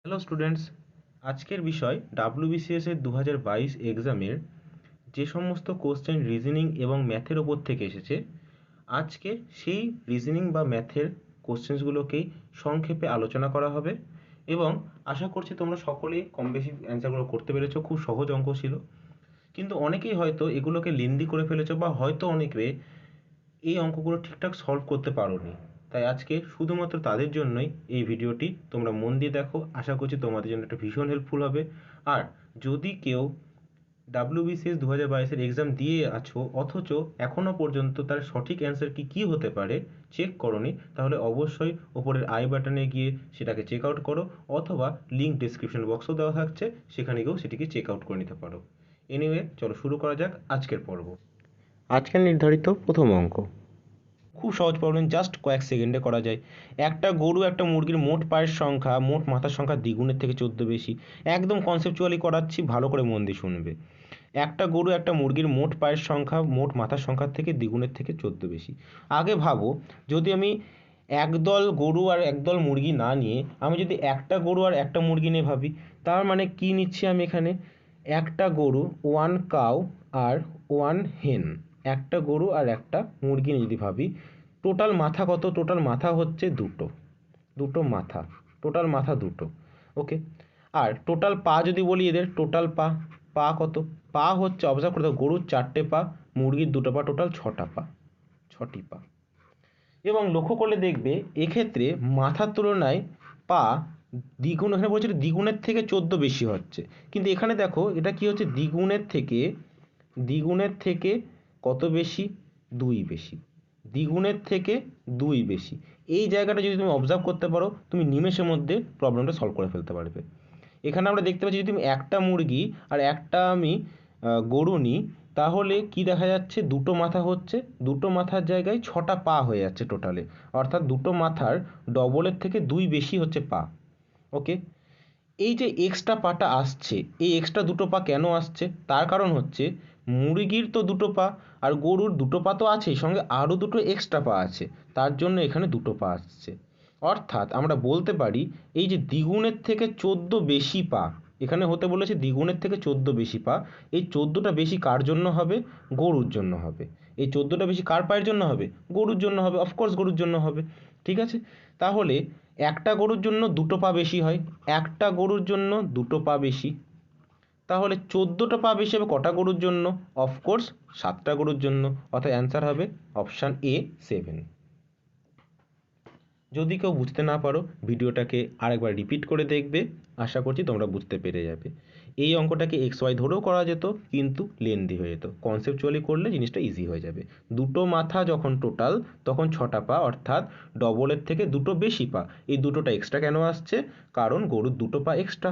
Hello students, আজকের বিষয় WBCS এর 2022 এক্সামের যে সমস্ত কোশ্চেন রিজনিং এবং ম্যাথের ওপর থেকে এসেছে, আজকে সেই রিজনিং বা ম্যাথের কোশ্চেন্সগুলোকেই সংক্ষেপে আলোচনা করা হবে এবং আশা করছি তোমরা সকলেই কম বেশি অ্যান্সারগুলো করতে পেরেছো। খুব সহজ অঙ্ক ছিল, কিন্তু অনেকেই হয়তো এগুলোকে লেন্দি করে ফেলেছো বা হয়তো অনেকে এই অঙ্কগুলো ঠিকঠাক সলভ করতে পারোনি। তাই আজকে শুধুমাত্র তাদের জন্যই এই ভিডিওটি, তোমরা মন দিয়ে দেখো। আশা করছি তোমাদের জন্য একটা ভীষণ হেল্পফুল হবে। আর যদি কেউ ডাব্লিউবিসিএস 2022-এর এক্সাম দিয়ে আছো অথচ এখনও পর্যন্ত তার সঠিক অ্যান্সার কি হতে পারে চেক করোনি, তাহলে অবশ্যই ওপরের আই বাটনে গিয়ে সেটাকে চেক আউট করো, অথবা লিঙ্ক ডিসক্রিপশন বক্সও দেওয়া থাকছে, সেখানে গিয়েও সেটিকে চেক আউট করে নিতে পারো। এনিওয়ে, চলো শুরু করা যাক আজকের পর্ব। আজকের নির্ধারিত প্রথম অঙ্ক খুব সহজ প্রবলেম, জাস্ট কয়েক সেকেন্ডে করা যায়। একটা গরু একটা মুরগির মোট পায়ের সংখ্যা মোট মাথার সংখ্যা দ্বিগুণের থেকে 14 বেশি। একদম কনসেপচুয়ালি করাচ্ছি, ভালো করে মন দিয়ে শুনবে। একটা গরু একটা মুরগির মোট পায়ের সংখ্যা মোট মাথার সংখ্যার থেকে দ্বিগুণের থেকে 14 বেশি। আগে ভাবো, যদি আমি একদল গরু আর একদল মুরগি না নিয়ে আমি যদি একটা গরু আর একটা মুরগি নিয়ে ভাবি, তার মানে কি নিচ্ছি আমি এখানে? একটা গরু, ওয়ান কাউ আর ওয়ান হেন। একটা গরু আর একটা মুরগি নিয়ে যদি ভাবি, টোটাল মাথা কত? টোটাল মাথা হচ্ছে দুটো, দুটো মাথা, টোটাল মাথা দুটো। ওকে। আর টোটাল পা যদি বলি, এদের টোটাল পা, পা কত? পা হচ্ছে, অবজার্ভ করে দেখো, গরুর 4টে পা, মুরগির 2টো পা, টোটাল 6টা পা, 6টি পা। এবং লক্ষ্য করলে দেখবে এক্ষেত্রে মাথার তুলনায় পা দ্বিগুণ, এখানে বলছে দ্বিগুণের থেকে 14 বেশি হচ্ছে, কিন্তু এখানে দেখো এটা কি হচ্ছে? দ্বিগুণের থেকে কত বেশি? 2 বেশি। দ্বিগুণের থেকে 2 বেশি। এই জায়গাটা যদি তুমি অবজার্ভ করতে পারো, তুমি নিমেষের মধ্যে প্রবলেমটা সলভ করে ফেলতে পারবে। এখানে আমরা দেখতে পাচ্ছি, যদি তুমি একটা মুরগি আর একটা আমি গরু নিই, তাহলে কি দেখা যাচ্ছে? দুটো মাথা হচ্ছে, দুটো মাথার জায়গায় 6টা পা হয়ে যাচ্ছে টোটালে। অর্থাৎ দুটো মাথার ডবলের থেকে 2 বেশি হচ্ছে পা। ওকে। এই যে এক্সট্রা পাটা আসছে, এই এক্সট্রা দুটো পা কেন আসছে? তার কারণ হচ্ছে মুরগির তো দুটো পা আর গরুর দুটো পা তো আছেই, সঙ্গে আরও দুটো এক্সট্রা পা আছে, তার জন্য এখানে দুটো পা আসছে। অর্থাৎ আমরা বলতে পারি এই যে দ্বিগুণের থেকে 14 বেশি পা, এখানে হতে বলেছে দ্বিগুণের থেকে 14 বেশি পা। এই 14টা বেশি কার জন্য হবে? গরুর জন্য হবে। এই 14টা বেশি কার পায়ের জন্য হবে? গরুর জন্য হবে, অফকোর্স গরুর জন্য হবে। ঠিক আছে, তাহলে একটা গরুর জন্য দুটো পা বেশি হয়, একটা গরুর জন্য দুটো পা বেশি, তাহলে 14টা পা বেশি হবে কটা গরুর জন্য? অফকোর্স 7টা গরুর জন্য। অর্থাৎ অ্যান্সার হবে অপশান এ, 7। যদি কেউ বুঝতে না পারো, ভিডিওটাকে আরেকবার রিপিট করে দেখবে, আশা করছি তোমরা বুঝতে পেরে যাবে। এই অঙ্কটাকে এক্স ওয়াই ধরেও করা যেত, কিন্তু লেন্দি হয়ে যেত। কনসেপচুয়ালি করলে জিনিসটা ইজি হয়ে যাবে। দুটো মাথা যখন টোটাল, তখন 6টা পা, অর্থাৎ ডবলের থেকে দুটো বেশি পা। এই দুটোটা এক্সট্রা কেন আসছে? কারণ গরুর দুটো পা এক্সট্রা,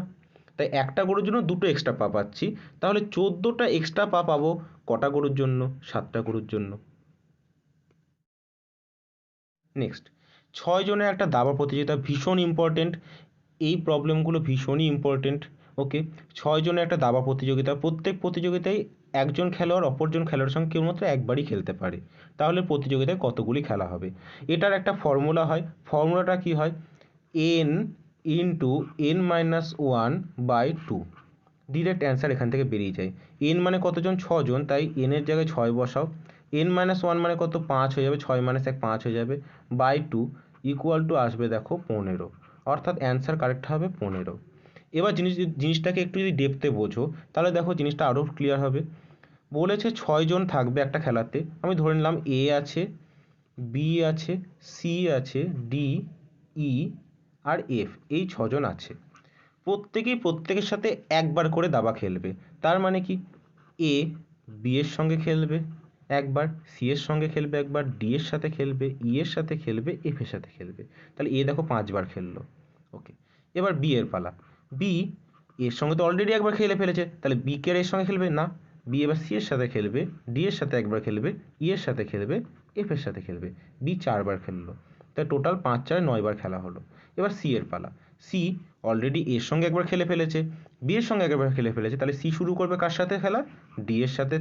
তাই একটা গরুর জন্য দুটো এক্সট্রা পা পাচ্ছি। তাহলে 14টা এক্সট্রা পা পাবো কটা গরুর জন্য? 7টা গরুর জন্য। নেক্সট, 6 জনের একটা দাবা প্রতিযোগিতা, ভীষণ ইম্পর্টেন্ট। এই প্রবলেমগুলো ভীষণই ইম্পর্টেন্ট। ওকে, 6 জনের একটা দাবা প্রতিযোগিতা, প্রত্যেক প্রতিযোগিতায় একজন খেলোয়াড় অপরজন খেলোয়াড়ের সঙ্গে কেবলমাত্র একবারই খেলতে পারে। তাহলে প্রতিযোগিতায় কতগুলি খেলা হবে? এটার একটা ফর্মুলা হয়। ফর্মুলাটা কি হয়? N into n minus one by two. Direct answer এখান থেকে বেরিয়ে যায়। এন মানে কতজন? 6 জন, তাই এনের জায়গায় 6 বসাও। এন মাইনাস ওয়ান মানে কত? 5 হয়ে যাবে, 6 মাইনাস 1 5 হয়ে যাবে, বাই টু ইকুয়াল টু আসবে দেখো 15। অর্থাৎ অ্যান্সার কারেক্ট হবে 15। এবার জিনিসটাকে একটু যদি ডেপথে বোঝো, তাহলে দেখো জিনিসটা আরও ক্লিয়ার হবে। বলেছে 6 জন থাকবে একটা খেলাতে, আমি ধরে নিলাম এ আছে, বি আছে, সি আছে, ডি, ই আর এফ, এই 6 জন আছে। প্রত্যেকেই প্রত্যেকের সাথে একবার করে দাবা খেলবে। তার মানে কি? এ বি এর সঙ্গে খেলবে একবার, সি এর সঙ্গে খেলবে একবার, ডি এর সাথে খেলবে, ই এর সাথে খেলবে, এফ এর সাথে খেলবে। তাহলে এ দেখো 5বার খেললো। ওকে, এবার বি এর পালা। বি এর সঙ্গে তো অলরেডি একবার খেলে ফেলেছে, তাহলে বি কে এর সঙ্গে খেলবে না। বি এবার সি এর সাথে খেলবে, ডি এর সাথে একবার খেলবে, ই এর সাথে খেলবে, এফ এর সাথে খেলবে। বি 4বার খেললো, তাই টোটাল 5 4 9বার খেলা হলো। এবার সি এর পালা। সি অলরেডি এর সঙ্গে একবার খেলে ফেলেছে, বি এর সঙ্গে একবার খেলে ফেলেছে, তাহলে সি শুরু করবে কার সাথে খেলা? ডি এর সাথে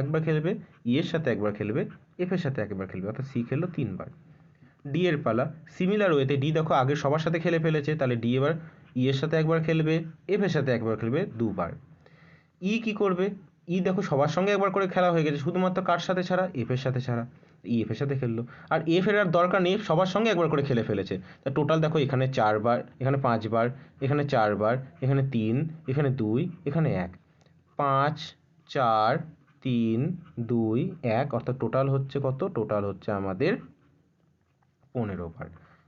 একবার খেলবে, ই এর সাথে একবার খেলবে, এফ এর সাথে একবার খেলবে, অর্থাৎ সি খেললো 3বার। ডি এর পালা। সিমিলার ওয়েতে ডি দেখো আগে সবার সাথে খেলে ফেলেছে, তাহলে ডি এবার ই এর সাথে একবার খেলবে, এফ এর সাথে একবার খেলবে দুবার। ই কি করবে, ই দেখো সবার সঙ্গে একবার করে খেলা হয়ে গেছে, শুধুমাত্র কার সাথে ছাড়া, এফ এর সাথে ছাড়া। ই এফ এর সাথে খেললো, আর এফ এর আর দরকার নেই, সবার সঙ্গে একবার করে খেলে ফেলেছে। তা টোটাল দেখো এখানে 4বার, এখানে 5বার, এখানে 4বার, এখানে 3, এখানে 2, এখানে 1, 5, 4, 3, 2, 1, অর্থাৎ টোটাল হচ্ছে কত, টোটাল হচ্ছে আমাদের 15বার।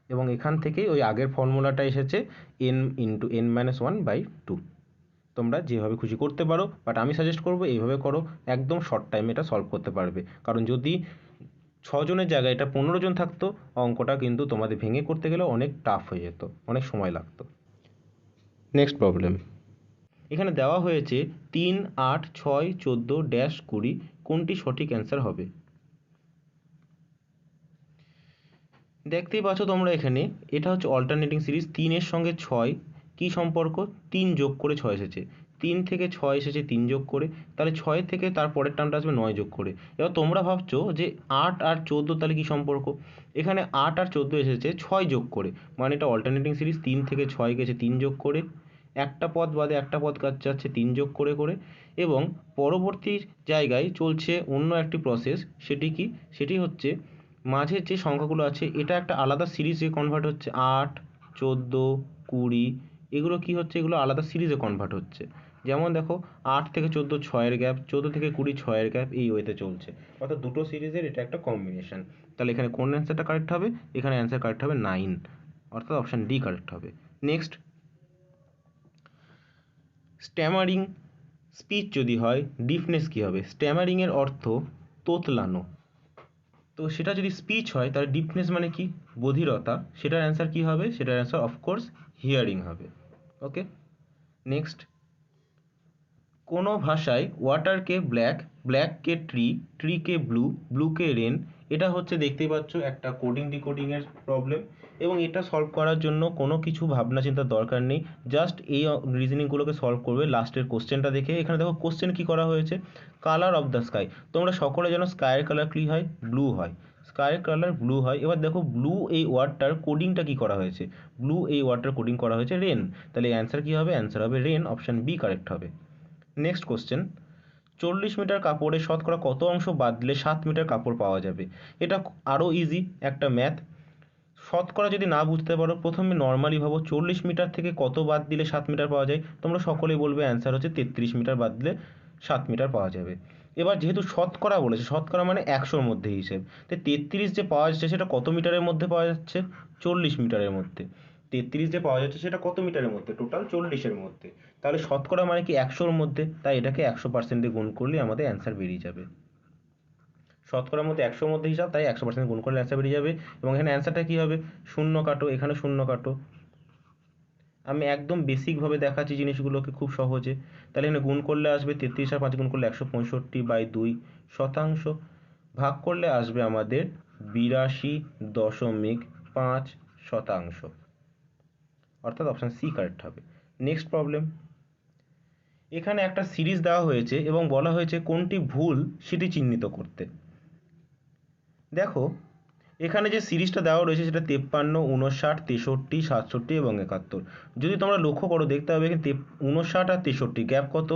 এবং এখান থেকেই ওই আগের ফর্মুলাটা এসেছে n ইন্টু n-1/2। তোমরা যেভাবে খুশি করতে পারো, বাট আমি সাজেস্ট করবো এইভাবে করো, একদম শর্ট টাইমে এটা সলভ করতে পারবে। কারণ যদি 6জনের জায়গায় এটা 15জন থাকতো, অঙ্কটা কিন্তু তোমাদের ভেঙে করতে গেলে অনেক টাফ হয়ে যেত, অনেক সময় লাগতো। নেক্সট প্রবলেম, এখানে দেওয়া হয়েছে 3, 8, 6, 14, -20 কোনটি সঠিক অ্যান্সার হবে? দেখতেই পাচ্ছ তোমরা এখানে, এটা হচ্ছে অল্টারনেটিং সিরিজ। 3 এর সঙ্গে 6 কি সম্পর্ক, 3 যোগ করে 6 এসেছে, 3 থেকে 6 এসেছে 3 যোগ করে, তাহলে 6 থেকে তার পরের টার্মটা আসবে 9 যোগ করে। এবার তোমরা ভাবছো যে 8 আর 14 তাহলে কি সম্পর্ক, এখানে 8 আর 14 এসেছে 6 যোগ করে, মানে এটা অল্টারনেটিং সিরিজ। 3 থেকে 6 গেছে 3 যোগ করে, একটা পদ বাদে একটা পদ কাজ যাচ্ছে 3 যোগ করে করে, এবং পরবর্তী জায়গায় চলছে অন্য একটি প্রসেস। সেটি কি, সেটি হচ্ছে মাঝের যে সংখ্যাগুলো আছে এটা একটা আলাদা সিরিজে কনভার্ট হচ্ছে, 8, 14, 20, এগুলো কি হচ্ছে, এগুলো আলাদা সিরিজে কনভার্ট হচ্ছে। যেমন দেখো 8 থেকে 14 6-এর গ্যাপ, 14 থেকে 20 6-এর গ্যাপ, এই ওয়েতে চলছে, অর্থাৎ দুটো সিরিজের এটা একটা কম্বিনেশন। তাহলে এখানে কোন অ্যান্সারটা কারেক্ট হবে, এখানে অ্যান্সার কারেক্ট হবে 9, অর্থাৎ অপশান ডি কারেক্ট হবে। নেক্সট, স্ট্যামারিং স্পিচ যদি হয়, ডিফনেস কি হবে? স্ট্যামারিং এর অর্থ তোতলানো, তো সেটা যদি স্পিচ হয় তাহলে ডিফনেস মানে কি, বধিরতা, সেটার অ্যান্সার কি হবে, সেটার অ্যান্সার অফকোর্স হিয়ারিং হবে। ওকে, নেক্সট, কোনো ভাষায় ওয়াটারকে ব্ল্যাক, ব্ল্যাককে ট্রি, ট্রিকে ব্লু, ব্লুকে রেন, এটা হচ্ছে দেখতেই পাচ্ছ একটা কোডিং ডিকোডিংয়ের প্রবলেম, এবং এটা সলভ করার জন্য কোনো কিছু ভাবনা চিন্তার দরকার নেই, জাস্ট এই রিজনিংগুলোকে সলভ করবে লাস্টের কোশ্চেনটা দেখে। এখানে দেখো কোশ্চেন কি করা হয়েছে, কালার অফ দ্য স্কাই, তোমরা সকলে জানো স্কাইয়ের কালার কী হয়, ব্লু হয়, স্কাইয়ের কালার ব্লু হয়। এবার দেখো ব্লু এই ওয়ার্ডটার কোডিংটা কি করা হয়েছে, ব্লু এই ওয়ার্ডটার কোডিং করা হয়েছে রেন, তাহলে অ্যান্সার কি হবে, অ্যান্সার হবে রেন, অপশান বি কারেক্ট হবে। নেক্সট কোশ্চেন, 40 মিটার কাপড়ে শতকরা কত অংশ বাদ দিলে 7 মিটার কাপড় পাওয়া যাবে? এটা আরও ইজি একটা ম্যাথ। শতকরা যদি না বুঝতে পারো, প্রথমে নর্মালি ভাবো 40 মিটার থেকে কত বাদ দিলে 7 মিটার পাওয়া যায়, তোমরা সকলেই বলবে অ্যান্সার হচ্ছে 33 মিটার বাদ দিলে 7 মিটার পাওয়া যাবে। এবার যেহেতু শতকরা বলেছে, শতকরা মানে 100-র মধ্যে হিসেব, তো 33 যে পাওয়া যাচ্ছে সেটা কত মিটারের মধ্যে পাওয়া যাচ্ছে, 40 মিটারের মধ্যে। 33 যে পাওয়া যাচ্ছে সেটা কত মিটারের মধ্যে, টোটাল 40-এর মধ্যে। তাহলে শতকরা মানে কি 100-র মধ্যে, তাই এটাকে 100% দিয়ে গুণ করলে আমাদের অ্যান্সার বেরিয়ে যাবে। শতকরার মধ্যে 100-র মধ্যে হিসাব, তাই 100% গুণ করলে অ্যান্সার বেরিয়ে যাবে। এবং এখানে অ্যান্সারটা কী হবে, শূন্য কাটো, এখানে শূন্য কাটো। আমি একদম বেসিকভাবে দেখাচ্ছি জিনিসগুলোকে খুব সহজে। তাহলে এখানে গুণ করলে আসবে 33 আর 5 গুণ করলে 165/2 শতাংশ, ভাগ করলে আসবে আমাদের 82.5 শতাংশ, অর্থাৎ অপশান সি কারেক্ট হবে। নেক্সট প্রবলেম, এখানে একটা সিরিজ দেওয়া হয়েছে এবং বলা হয়েছে কোনটি ভুল সেটি চিহ্নিত করতে। দেখো এখানে যে সিরিজটা দেওয়া রয়েছে সেটা 53, 59, 63, 67 এবং 71। যদি তোমরা লক্ষ্য করো দেখতে হবে এখানে 59 আর 63 গ্যাপ কত,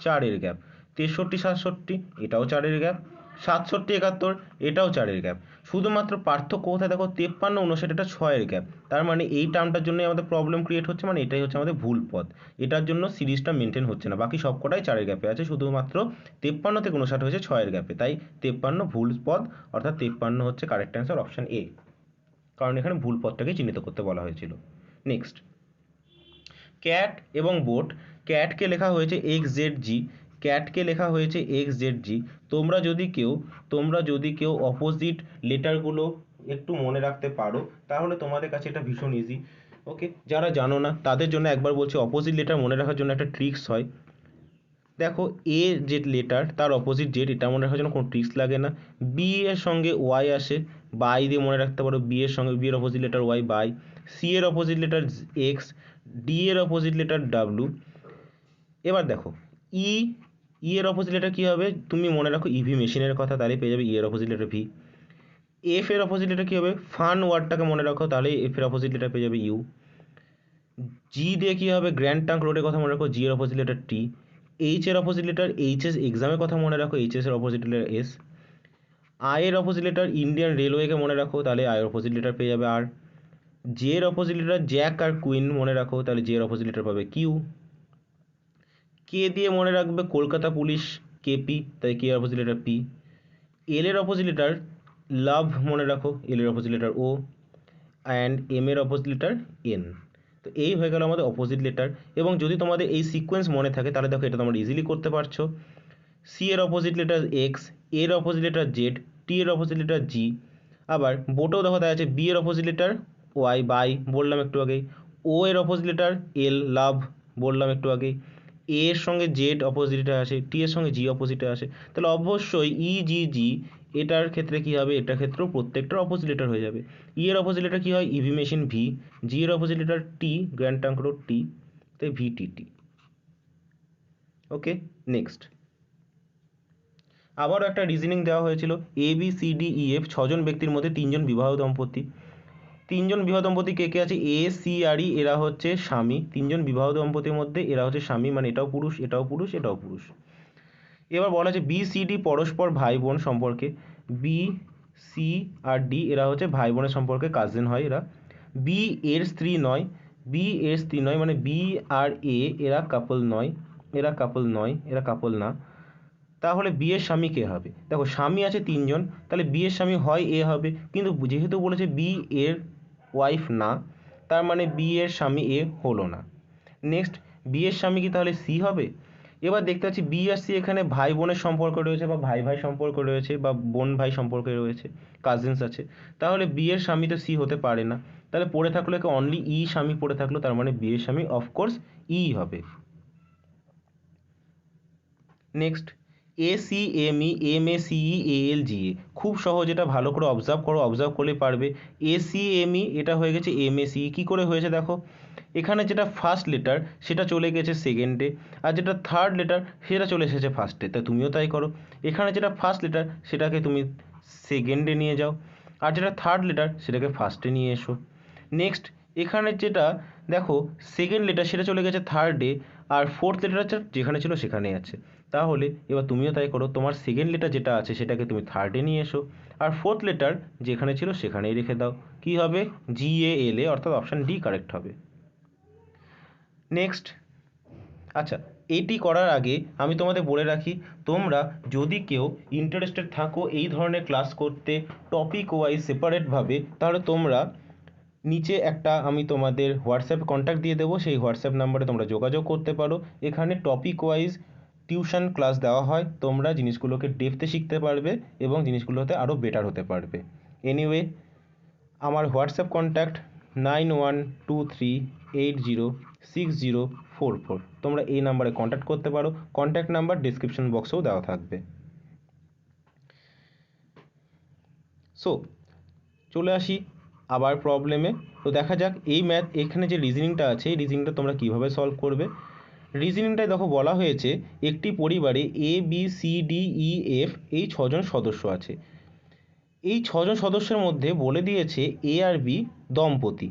4-এর গ্যাপ, 63, 67 এটাও 4-এর গ্যাপ, 67, 71 এটাও 4-এর গ্যাপ। শুধুমাত্র পার্থক্য কোথায় দেখো, 53, 59 এটা 6-এর গ্যাপ, তার মানে এই টার্মটার জন্যই আমাদের প্রবলেম ক্রিয়েট হচ্ছে, মানে এটাই হচ্ছে আমাদের ভুল পদ, এটার জন্য সিরিজটা মেনটেন হচ্ছে না, বাকি সবকটাই 4-এর গ্যাপে আছে, শুধুমাত্র 53 থেকে 59 হয়েছে 6-এর গ্যাপে, তাই 53 ভুল পদ, অর্থাৎ 53 হচ্ছে কারেক্ট অ্যান্সার, অপশান এ, কারণ এখানে ভুল পদটাকে চিহ্নিত করতে বলা হয়েছিল। নেক্সট, ক্যাট এবং বোট, ক্যাটকে লেখা হয়েছে XZG, ক্যাটকে লেখা হয়েছে XZG। তোমরা যদি কেউ অপোজিট লেটারগুলো একটু মনে রাখতে পারো তাহলে তোমাদের কাছে এটা ভীষণ ইজি। ওকে, যারা জানো না তাদের জন্য একবার বলছি, অপোজিট লেটার মনে রাখার জন্য একটা ট্রিক্স হয়। দেখো এ যে লেটার তার অপোজিট জেড, এটা মনে রাখার জন্য কোনো ট্রিক্স লাগে না। বি এর সঙ্গে ওয়াই আসে, বাই দিয়ে মনে রাখতে পারো, বি এর সঙ্গে বি এর opposite letter Y, by. C এর অপোজিট লেটার এক্স, ডি এর অপোজিট লেটার ডাব্লু। এবার দেখো ই, ই এর অপোজিট লেটার কী হবে, তুমি মনে রাখো ইভি মেশিনের কথা, তাহলে পেয়ে যাবে ই এর অপোজিট লেটার ভি। এফ এর অপোজিট লেটার কী হবে, ফান ওয়ার্ডটাকে মনে রাখো, তাহলে এফ এর অপোজিট লেটার পেয়ে যাবে ইউ। জি দিয়ে কী হবে, গ্র্যান্ড ট্রাঙ্ক রোডের কথা মনে রাখো, জি এর অপোজিট লেটার টি। এইচ এর অপোজিট লেটার এইচএস এক্সামের কথা মনে রাখো, এইচএস এর অপোজিট লেটার এস। আই এর অপোজিট লেটার ইন্ডিয়ান রেলওয়েকে মনে রাখো, তাহলে আই এর অপোজিট লেটার পেয়ে যাবে আর। জে এর অপোজিট লেটার জ্যাক আর কুইন মনে রাখো, তাহলে জে এর অপোজিট লেটার পাবে কিউ। কে দিয়ে মনে রাখবে কলকাতা পুলিশ, কেপি, তাই কে এর অপোজিট লেটার পি। এল এর অপোজিট লেটার লাভ মনে রাখো, এল এর opposite letter O. And M এর অপোজিট লেটার এন। তো এই হয়ে গেল আমাদের অপোজিট লেটার। এবং যদি তোমাদের এই সিকোয়েন্স মনে থাকে তাহলে দেখো এটা তোমরা ইজিলি করতে পারছো। সি এর অপোজিট লেটার এক্স, এর অপোজিট লেটার জেড, টি এর অপোজিট লেটার জি। আবার বোটেও দেখো দেখা যাচ্ছে বি এর অপোজিট লেটার ওয়াই, বাই বললাম একটু আগেই। ও এর অপোজিট লেটার এল, লাভ বললাম একটু আগেই। এ এর সঙ্গে জেড অপোজিটে আসে, টি এর সঙ্গে জি অপোজিটে আসে, তাহলে অবশ্যই ই জি জি এটার ক্ষেত্রে কী হবে, এটার ক্ষেত্রেও প্রত্যেকটার অপোজিট লেটার হয়ে যাবে। ই এর অপোজিট লেটার কী হয়, ইভি মেশিন ভি। জি এর opposite letter T, grand trunk road T, তাই ভিটিটি। ওকে, নেক্সট আবারও একটা রিজনিং দেওয়া হয়েছিল। A B C D E F ছজন ব্যক্তির মধ্যে তিনজন বিবাহ দম্পতি। তিনজন বিবাহ দম্পতি কে কে আছে, এ সি আর ই এরা হচ্ছে স্বামী। তিনজন বিবাহ দম্পতির মধ্যে এরা হচ্ছে স্বামী, মানে এটাও পুরুষ, এটাও পুরুষ, এটাও পুরুষ। এবার বলা আছে বি সি ডি পরস্পর ভাই বোন সম্পর্কে। বি সি আর ডি এরা হচ্ছে ভাই বোনের সম্পর্কে, কাজিন হয় এরা। বি এর স্ত্রী নয়, বি এর স্ত্রী নয় মানে বি আর এ এরা কাপল নয়, এরা কাপল নয়, এরা কাপল না। তাহলে বি এর স্বামী কে হবে, দেখো স্বামী আছে তিনজন, তাহলে বি এর স্বামী হয় এ হবে, কিন্তু যেহেতু বলেছে বি এর ওয়াইফ না, তার মানে বি এর স্বামী এ হলো না। নেক্সট বি এর স্বামী কি তাহলে সি হবে। এবার দেখতে পাচ্ছি বি আর সি এখানে ভাই বোনের সম্পর্ক রয়েছে, বা ভাই ভাই সম্পর্ক রয়েছে, বা বোন ভাই সম্পর্কে রয়েছে, কাজিনস আছে। তাহলে বি এর স্বামী তো সি হতে পারে না, তাহলে পড়ে থাকলো একে অনলি ই স্বামী পড়ে থাকলো, তার মানে বি এর স্বামী অফকোর্স ই হবে। Next A C M E M A C E A L G A, খুব সহজ, এটা ভালো করে অবজার্ভ করো, অবজার্ভ করলে পারবে। এ সি এম ই এটা হয়ে গেছে এম এ সি ই, কী করে হয়েছে দেখো, এখানে যেটা ফার্স্ট লেটার সেটা চলে গেছে সেকেন্ডে, আর যেটা থার্ড লেটার সেটা চলে এসেছে ফার্স্টে, তা তুমিও তাই করো। এখানে যেটা ফার্স্ট লেটার সেটাকে তুমি সেকেন্ডে নিয়ে যাও, আর যেটা থার্ড লেটার সেটাকে ফার্স্টে নিয়ে এসো। নেক্সট এখানে যেটা দেখো সেকেন্ড লেটার সেটা চলে গেছে থার্ডে, আর ফোর্থ লেটার যেখানে ছিল সেখানেই আছে। তাহলে এবার তুমিও তাই করো, তোমার সেকেন্ড লেটার যেটা আছে সেটাকে তুমি থার্ডে নিয়ে এসো, আর ফোর্থ লেটার যেখানে ছিল সেখানেই রেখে দাও। কি হবে, জি এ এল এ, অর্থাৎ অপশান ডি কারেক্ট হবে। নেক্সট আচ্ছা, এইটি করার আগে আমি তোমাদের বলে রাখি, তোমরা যদি কেউ ইন্টারেস্টেড থাকো এই ধরনের ক্লাস করতে টপিক ওয়াইজ সেপারেটভাবে, তাহলে তোমরা নিচে একটা আমি তোমাদের হোয়াটসঅ্যাপ কন্ট্যাক্ট দিয়ে দেবো, সেই হোয়াটসঅ্যাপ নাম্বারে তোমরা যোগাযোগ করতে পারো। এখানে টপিক ওয়াইজ টিউশন ক্লাস দেওয়া হয়, তোমরা জিনিসগুলোকে ডেপথে শিখতে পারবে এবং জিনিসগুলোতে আরও বেটার হতে পারবে। এনিওয়ে, আমার হোয়াটসঅ্যাপ কন্ট্যাক্ট 9123806044, তোমরা এই নাম্বারে কন্ট্যাক্ট করতে পারো। কন্ট্যাক্ট নাম্বার ডিসক্রিপশন বক্সেও দেওয়া থাকবে। সো চলে আসি আবার প্রবলেমে। তো দেখা যাক এই ম্যাথ এখানে যে রিজনিংটা আছে এই রিজনিংটা তোমরা কীভাবে সলভ করবে। রিজনিংটায় দেখো বলা হয়েছে একটি পরিবারে A B C D E F এই ছজন সদস্য আছে। এই ছজন সদস্যের মধ্যে বলে দিয়েছে এ আর বি দম্পতি,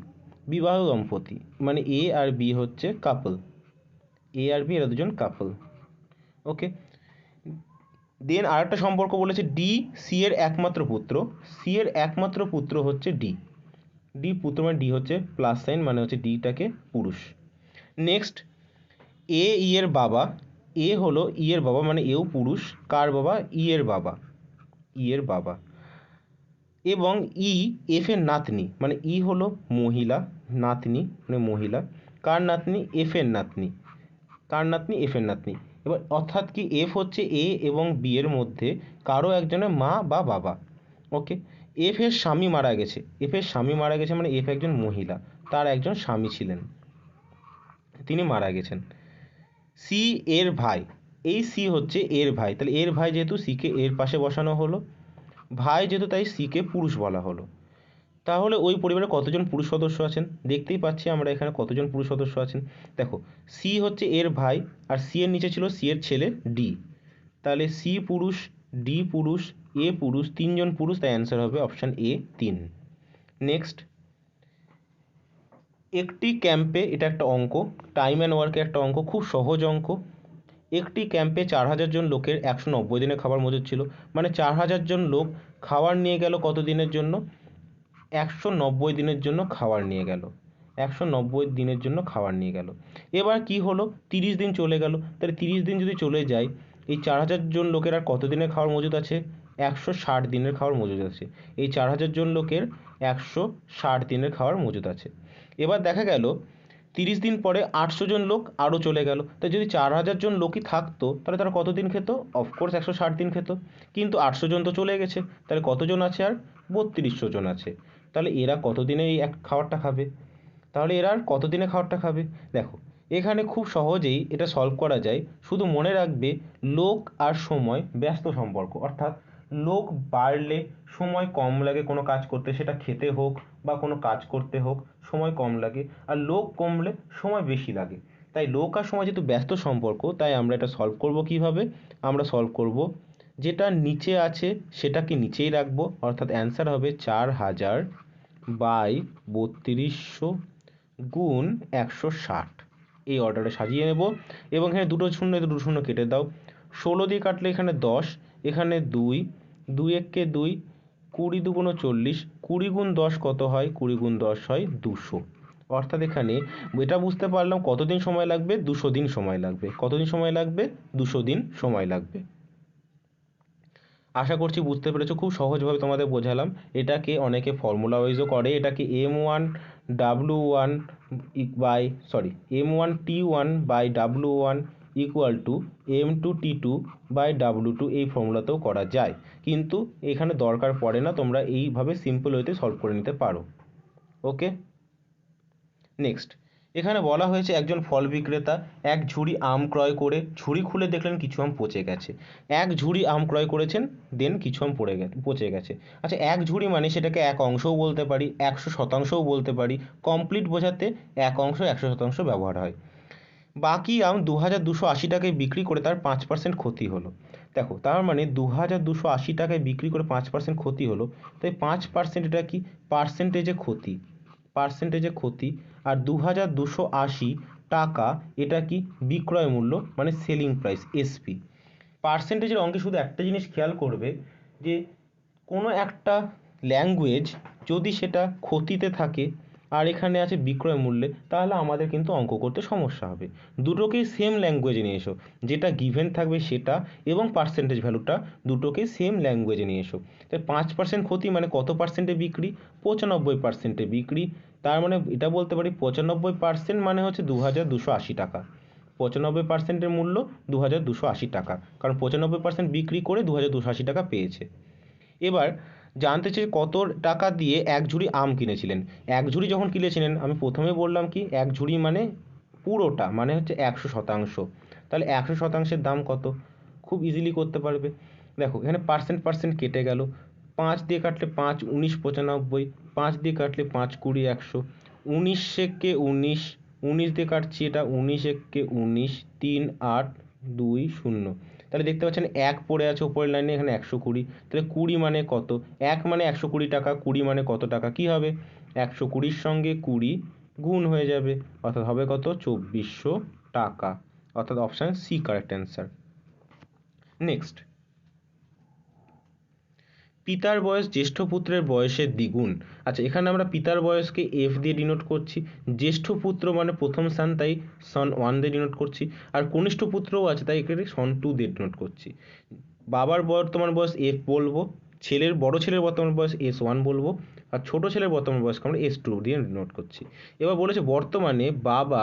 বিবাহ দম্পতি, মানে এ আর বি হচ্ছে কাপল, এ আর বি এরা দুজন কাপল। ওকে, দেন আরেকটা সম্পর্ক বলেছে ডি সি এর একমাত্র পুত্র, সি এর একমাত্র পুত্র হচ্ছে ডি, ডি পুত্র মানে ডি হচ্ছে প্লাস সাইন, মানে হচ্ছে ডিটাকে পুরুষ। নেক্সট এ ই এর বাবা, এ হলো ই এর বাবা মানে এও পুরুষ, কার বাবা, ই এর বাবা, ই এর বাবা। এবং ই এফ এর নাতনি, মানে ই হলো মহিলা, নাতনি মানে মহিলা, কার নাতনি, এফ এর নাতনি, কার নাতনি, এফ এর নাতনি। এবার অর্থাৎ কি এফ হচ্ছে এ এবং বি এর মধ্যে কারো একজনের মা বা বাবা। ওকে, এফ এর স্বামী মারা গেছে, এফ এর স্বামী মারা গেছে মানে এফ একজন মহিলা, তার একজন স্বামী ছিলেন, তিনি মারা গেছেন। সি এর ভাই, এই সি হচ্ছে এর ভাই, তাহলে এর ভাই যেহেতু সিকে এর পাশে বসানো হলো, ভাই যেহেতু তাই সিকে পুরুষ বলা হলো। তাহলে ওই পরিবারে কতজন পুরুষ সদস্য আছেন, দেখতেই পাচ্ছি আমরা এখানে কতজন পুরুষ সদস্য আছেন। দেখো সি হচ্ছে এর ভাই, আর সি এর নিচে ছিল সি এর ছেলে ডি, তাহলে সি পুরুষ, ডি পুরুষ, এ পুরুষ, তিনজন পুরুষ, তাই অ্যান্সার হবে অপশান এ 3। নেক্সট একটি ক্যাম্পে, এটা একটা অঙ্ক, টাইম অ্যান্ড ওয়ার্কের একটা অঙ্ক, খুব সহজ অঙ্ক। একটি ক্যাম্পে 4000 জন লোকের 190 দিনের খাবার মজুদ ছিল। মানে 4000 জন লোক খাবার নিয়ে গেল কত দিনের জন্য? 190 দিনের জন্য খাবার নিয়ে গেল। 190 দিনের জন্য খাবার নিয়ে গেল। এবার কি হলো, 30 দিন চলে গেল। তাহলে 30 দিন যদি চলে যায়, এই 4000 জন লোকের আর কত দিনের খাবার মজুদ আছে? 160 দিনের খাবার মজুদ আছে। এই 4000 জন লোকের 160 দিনের খাবার মজুদ আছে। এবার দেখা গেল 30 দিন পরে 800 জন লোক আরও চলে গেল। তাই যদি 4000 জন লোকই থাকতো তাহলে তারা কত দিন খেত? অফকোর্স 160 দিন খেত। কিন্তু 800 জন তো চলে গেছে, তাহলে কতজন আছে আর? 3200 জন আছে। তাহলে এরা কতদিনে এই এক খাবারটা খাবে? তাহলে এরা আর কতদিনে খাবারটা খাবে? দেখো, এখানে খুব সহজেই এটা সলভ করা যায়। শুধু মনে রাখবে লোক আর সময় ব্যস্ত সম্পর্ক, অর্থাৎ লোক বাড়লে সময় কম লাগে কোনো কাজ করতে, সেটা খেতে হোক বা কোনো কাজ করতে হোক, সময় কম লাগে। আর লোক কমলে সময় বেশি লাগে। তাই লোক আর সময় যেহেতু ব্যস্ত সম্পর্ক, তাই আমরা এটা সলভ করব কিভাবে? আমরা সলভ করব, যেটা নিচে আছে সেটাকে নিচেই রাখবো, অর্থাৎ অ্যান্সার হবে 4000 বাই 3200 গুণ 160। এই অর্ডারে সাজিয়ে নেব এবং এখানে দুটো শূন্য দুটো শূন্য কেটে দাও। 16 দিয়ে কাটলে এখানে 10, এখানে 2, 2 একে 2, 20 দুগুণ 40, 20 গুণ 10 কত হয়? 20 গুণ 10 হয় 200। অর্থাৎ এখানে এটা বুঝতে পারলাম কতদিন সময় লাগবে? 200 দিন সময় লাগবে। কতদিন সময় লাগবে? 200 দিন সময় লাগবে। আশা করছি বুঝতে পেরেছো, খুব সহজভাবে তোমাদের বোঝালাম। এটাকে অনেকে ফর্মুলা ওয়াইজও করে, এটাকে M1W1 by M1T1 by W1 equal to M2T2 by W2, এই ফর্মুলাতেও করা যায়। কিন্তু এখানে দরকার পড়ে না, তোমরা এইভাবে সিম্পল ওয়েতে সলভ করে নিতে পারো। ওকে, নেক্সট। এখানে বলা হয়েছে একজন ফল বিক্রেতা এক ঝুড়ি আম ক্রয় করে ঝুড়ি খুলে দেখলেন কিছু আম পচে গেছে। এক ঝুড়ি আম ক্রয় করেছেন, দেন কিছু আম পচে গেছে। আচ্ছা, এক ঝুড়ি মানে সেটাকে এক অংশও বলতে পারি, 100% বলতে পারি। কমপ্লিট বোঝাতে এক অংশ 100% ব্যবহার হয়। বাকি আম 2280 টাকায় বিক্রি করে তার 5% ক্ষতি হলো। দেখো, তার মানে 2280 টাকায় বিক্রি করে 5% ক্ষতি হলো। তাই 5% এটা কি? পার্সেন্টেজে ক্ষতি। পার্সেন্টেজে ক্ষতি। আর 2280 টাকা এটা কি? বিক্রয় মূল্য, মানে সেলিং প্রাইস, এসপি। পার্সেন্টেজের অঙ্কে শুধু একটা জিনিস খেয়াল করবে, যে কোনো একটা ল্যাঙ্গুয়েজ যদি সেটা ক্ষতিতে থাকে আর এখানে আছে বিক্রয় মূল্যে, তাহলে আমাদের কিন্তু অঙ্ক করতে সমস্যা হবে। দুটোকেই সেম ল্যাঙ্গুয়েজে নিয়ে এসো, যেটা গিভেন থাকবে সেটা এবং পার্সেন্টেজ ভ্যালুটা দুটোকেই সেম ল্যাঙ্গুয়েজে নিয়ে এসো। তাই 5% ক্ষতি মানে কত পার্সেন্টে বিক্রি? 95%-এ বিক্রি। তার মানে এটা বলতে পারি 95% মানে হচ্ছে 2280 টাকা। 95%-এর মূল্য 2280 টাকা, কারণ 95% বিক্রি করে 2280 টাকা পেয়েছে। এবার জানতে চাই কত টাকা দিয়ে এক ঝুড়ি আম কিনেছিলেন। এক ঝুড়ি যখন কিনেছিলেন, আমি প্রথমে বললাম কি এক ঝুড়ি মানে পুরোটা, মানে হচ্ছে 100%। তাহলে 100%-এর দাম কত? খুব ইজিলি করতে পারবে। দেখো, এখানে পার্সেন্ট পার্সেন্ট কেটে গেল। 5 দিয়ে কাটলে 5, 19 95, 5 দিয়ে কাটলে 5 20 100, 19 একে 19, 19 দিয়ে কাটছি এটা, 19 একে 19, 3 8 2 0। তাহলে দেখতে পাচ্ছেন এক পড়ে আছে উপরের লাইনে, এখানে 120। তাহলে 20 মানে কত? এক মানে 120 টাকা, 20 মানে কত টাকা? কি হবে? 120-র সঙ্গে 20 গুণ হয়ে যাবে, অর্থাৎ হবে কত? 2400 টাকা। অর্থাৎ option C correct answer. Next, পিতার বয়স জ্যেষ্ঠ পুত্রের বয়সের দ্বিগুণ। আচ্ছা, এখানে আমরা পিতার বয়সকে এফ দিয়ে ডিনোট করছি, জ্যেষ্ঠ পুত্র মানে প্রথম স্থান, তাই সন 1 দিয়ে ডিনোট করছি, আর কনিষ্ঠ পুত্রও আছে তাই এখানে সন 2 দিয়ে ডিনোট করছি। বাবার বর্তমান বয়স এফ বলবো, বড় ছেলের বর্তমান বয়স S1 বলবো, আর ছোট ছেলের বর্তমান বয়সকে আমরা S2 দিয়ে ডিনোট করছি। এবার বলেছে বর্তমানে বাবা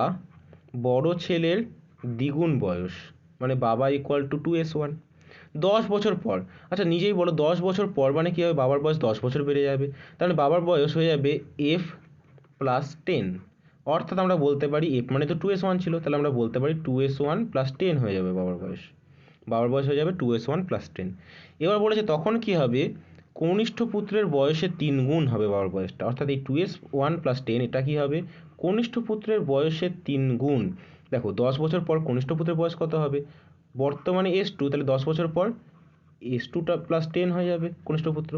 বড় ছেলের দ্বিগুণ বয়স, মানে বাবা ইকুয়াল টু 2S1। 10 বছর পর, আচ্ছা নিজেই বলো 10 বছর পর মানে কী হবে? বাবার বয়স 10 বছর বেড়ে যাবে। তাহলে বাবার বয়স হয়ে যাবে F প্লাস 10। অর্থাৎ আমরা বলতে পারি এফ মানে তো 2S1 ছিল, তাহলে আমরা বলতে পারি 2S1 প্লাস 10 হয়ে যাবে বাবার বয়স। বাবার বয়স হয়ে যাবে 2S1 প্লাস 10। এবার বলেছে তখন কি হবে? কনিষ্ঠ পুত্রের বয়সের 3 গুণ হবে বাবার বয়সটা, অর্থাৎ এই 2S1 প্লাস 10 এটা কি হবে? কনিষ্ঠ পুত্রের বয়সের 3 গুণ। দেখো 10 বছর পর কনিষ্ঠ পুত্রের বয়স কত হবে? বর্তমানে S2, তাহলে 10 বছর পর S2টা প্লাস 10 হয়ে যাবে কনিষ্ঠ পুত্র।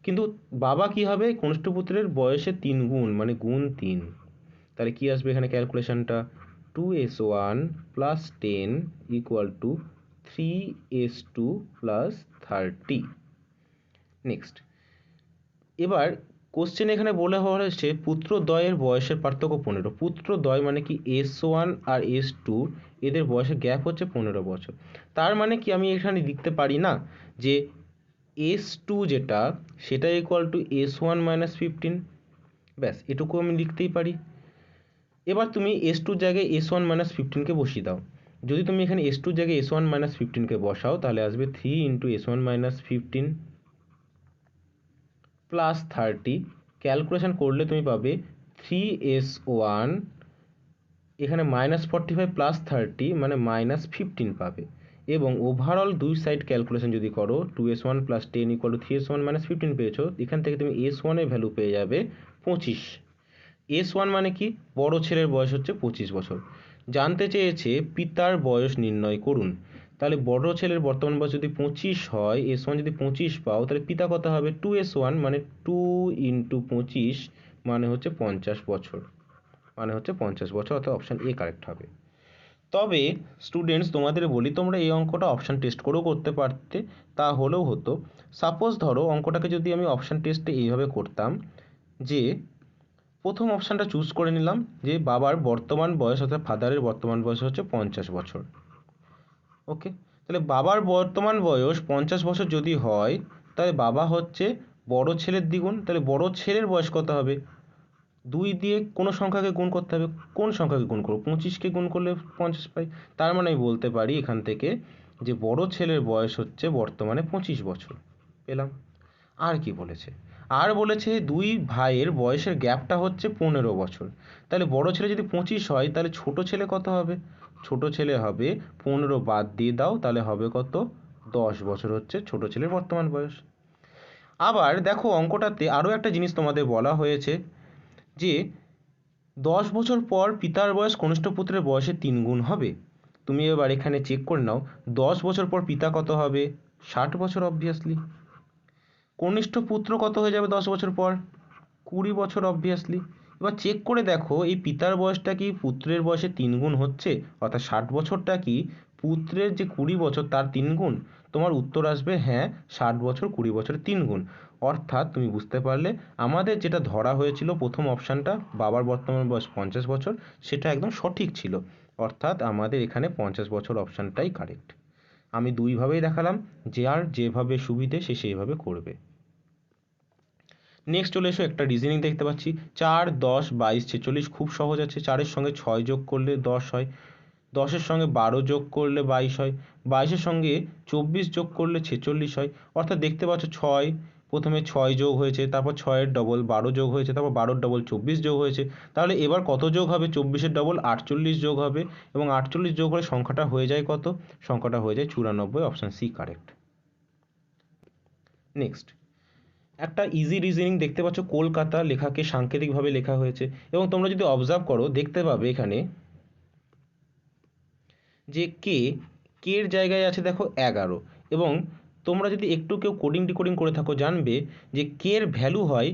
কিন্তু বাবা কি হবে? কনিষ্ঠ পুত্রের বয়সের 3 গুণ, মানে গুণ 3। তাহলে কি আসবে এখানে ক্যালকুলেশনটা, 2s1 plus 10 equal to 3s2 plus 30। Next, এবার কোশ্চেন এখানে বলা হয়েছে পুত্রদ্বয়ের বয়সের পার্থক্য 15। পুত্রদ্বয় মানে কি, s1 আর s2 এদের বয়সের গ্যাপ হচ্ছে 15 বছর। তার মানে কি আমি এখানে লিখতে পারি না যে s2 যেটা সেটা ইকুয়াল টু s1 মাইনাস 15, ব্যাস এটুকু আমি লিখতেই পারি। এবার তুমি s2 জায়গায় s1 মাইনাস 15কে বসিয়ে দাও। যদি তুমি এখানে s2 জায়গায় s1 মাইনাস 15কে বসাও তাহলে আসবে 3 into s1 minus 15 plus 30। Calculation করলে তুমি পাবে 3s1, এখানে -45 প্লাস 30 মানে -15 পাবে। এবং ওভারঅল দুই সাইড ক্যালকুলেশন যদি করো, 2s1 plus 10 equal to 3s1 minus 15 পেয়েছো, এখান থেকে তুমি s1 এর ভ্যালু পেয়ে যাবে 25। s1 মানে কি, বড় ছেলের বয়স হচ্ছে 25 বছর। জানতে চেয়েছে পিতার বয়স নির্ণয় করুন। তাহলে বড় ছেলের বর্তমান বয়স যদি 25 হয়, s1 যদি 25 পাও, তাহলে পিতা কত হবে, 2s1 মানে 2 ইন্টু 25 মানে হচ্ছে 50 বছর, মানে হচ্ছে 50 বছর, অর্থাৎ অপশান এ কারেক্ট হবে। তবে স্টুডেন্টস তোমাদের বলি, তোমরা এই অঙ্কটা অপশান টেস্ট করেও করতে পারতে, তা হলেও হতো। সাপোজ ধরো অঙ্কটাকে যদি আমি অপশান টেস্টে এইভাবে করতাম যে প্রথম অপশানটা চুজ করে নিলাম যে বাবার বর্তমান বয়স অর্থাৎ ফাদারের বর্তমান বয়স হচ্ছে 50 বছর। ওকে, তাহলে বাবার বর্তমান বয়স 50 বছর যদি হয়, তাহলে বাবা হচ্ছে বড় ছেলের দ্বিগুণ। তাহলে বড় ছেলের বয়স কত হবে, 2 দিয়ে কোনো সংখ্যাকে গুণ করতে হবে। কোন সংখ্যাকে গুণ করবো, 25কে গুণ করলে 50 পাই। তার মানে আমি বলতে পারি এখান থেকে যে বড় ছেলের বয়স হচ্ছে বর্তমানে 25 বছর। পেলাম। আর কি বলেছে, আর বলেছে দুই ভাইয়ের বয়সের গ্যাপটা হচ্ছে 15 বছর। তাহলে বড় ছেলে যদি 25 হয়, তাহলে ছোট ছেলে কত হবে, ছোট ছেলে হবে 15 বাদ দিয়ে দাও, তাহলে হবে কত, 10 বছর হচ্ছে ছোট ছেলের বর্তমান বয়স। আবার দেখো অঙ্কটাতে আরও একটা জিনিস তোমাদের বলা হয়েছে যে 10 বছর পর পিতার বয়স কনিষ্ঠ পুত্রের বয়সের 3 গুণ হবে। তুমি এবার এখানে চেক করে নাও, 10 বছর পর পিতা কত হবে, 60 বছর অবভিয়াসলি। কনিষ্ঠ পুত্র কত হয়ে যাবে 10 বছর পর, 20 বছর অবভিয়াসলি। এবার চেক করে দেখো এই পিতার বয়সটা কি পুত্রের বয়সে 3 গুণ হচ্ছে, অর্থাৎ 60 বছরটা কি পুত্রের যে 20 বছর তার 3 গুণ। তোমার উত্তর আসবে হ্যাঁ, 60 বছর 20 বছরের 3 গুণ। অর্থাৎ তুমি বুঝতে পারলে আমাদের যেটা ধরা হয়েছিল প্রথম অপশানটা বাবার বর্তমান বয়স 50 বছর, সেটা একদম সঠিক ছিল। অর্থাৎ আমাদের এখানে 50 বছর অপশানটাই কারেক্ট। আমি দুইভাবেই দেখালাম, যে আর যেভাবে সুবিধে সে সেইভাবে করবে। নেক্সট চলে এসো, একটা রিজনিং দেখতে পাচ্ছি, 4, 10, 22, 46, খুব সহজ আছে। 4-এর সঙ্গে 6 যোগ করলে 10 হয়, 10-এর সঙ্গে 12 যোগ করলে 22 হয়, 22-এর সঙ্গে 24 যোগ করলে 46 হয়। অর্থাৎ দেখতে পাচ্ছ 6, প্রথমে 6 যোগ হয়েছে, তারপর 6-এর ডবল 12 যোগ হয়েছে, তারপর 12-এর ডবল 24 যোগ হয়েছে। তাহলে এবার কত যোগ হবে, 24-এর ডবল 48 যোগ হবে, এবং 48 যোগ হলে সংখ্যাটা হয়ে যায় কত, সংখ্যাটা হয়ে যায় 94, অপশান সি কারেক্ট। নেক্সট, একটা ইজি রিজনিং দেখতে পাচ্ছ, কলকাতা লেখাকে সাংকেতিকভাবে লেখা হয়েছে, এবং তোমরা যদি অবজার্ভ করো দেখতে পাবে এখানে যে কে এর জায়গায় আছে দেখো 11, এবং তোমরা যদি একটু কেউ কোডিং ডিকোডিং করে থাকো জানবে যে কে এর ভ্যালু হয়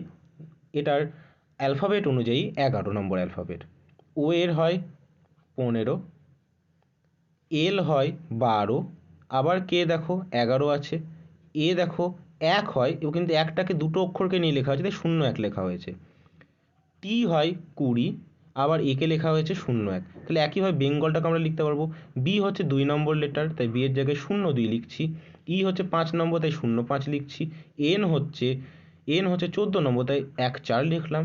এটার অ্যালফাবেট অনুযায়ী 11 নম্বর অ্যালফাবেট। ও এর হয় 15, এল হয় 12, আবার কে দেখো 11 আছে, এ দেখো 1 হয়, এবং কিন্তু একটাকে দুটো অক্ষরকে নিয়ে লেখা হয়েছে তাই 01 লেখা হয়েছে। টি হয় 20, আবার একে লেখা হয়েছে 01। তাহলে একইভাবে বেঙ্গলটাকে আমরা লিখতে পারবো, বি হচ্ছে 2 নম্বর লেটার তাই বি এর জায়গায় 02 লিখছি, ই হচ্ছে 5 নম্বর তাই 05 লিখছি, এন হচ্ছে 14 নম্বর তাই 14 লিখলাম,